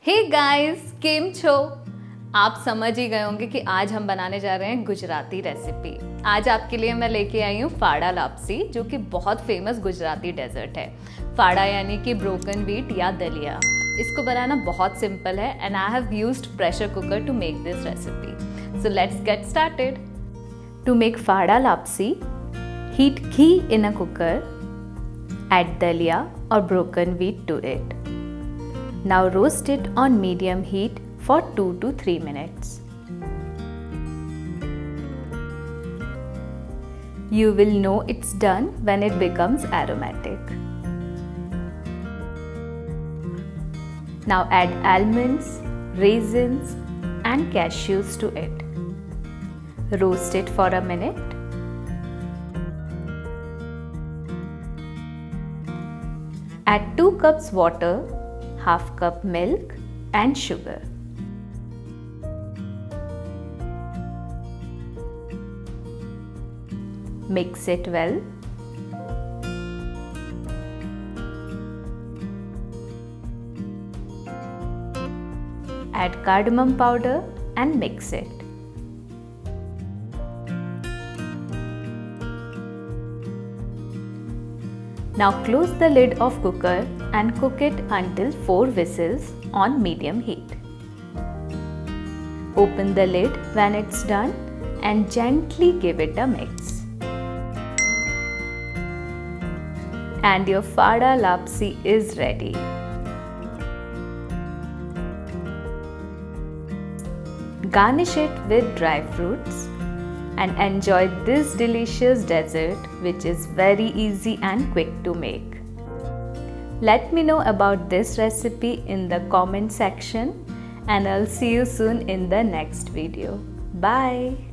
Hey guys, केम छो। आप समझ ही गए होंगे कि आज हम बनाने जा रहे हैं गुजराती रेसिपी। आज आपके लिए मैं लेके आई हूँ फाड़ा लापसी, जो कि बहुत फेमस गुजराती डेजर्ट है। फाड़ा यानी कि ब्रोकन व्हीट या दलिया। इसको बनाना बहुत सिंपल है and I have used pressure cooker to make this recipe. So let's get started. To make fada lapsi, heat ghee in a cooker, add dalia or broken wheat to it. Now roast it on medium heat for 2 to 3 minutes. You will know it's done when it becomes aromatic. Now add almonds, raisins and cashews to it. Roast it for a minute. Add 2 cups water, half cup milk and sugar. Mix it well. Add cardamom powder and mix it. Now close the lid of cooker and cook it until 4 whistles on medium heat. Open the lid when it's done and gently give it a mix. And your fada lapsi is ready. Garnish it with dry fruits and enjoy this delicious dessert, which is very easy and quick to make. Let me know about this recipe in the comment section and I'll see you soon in the next video. Bye.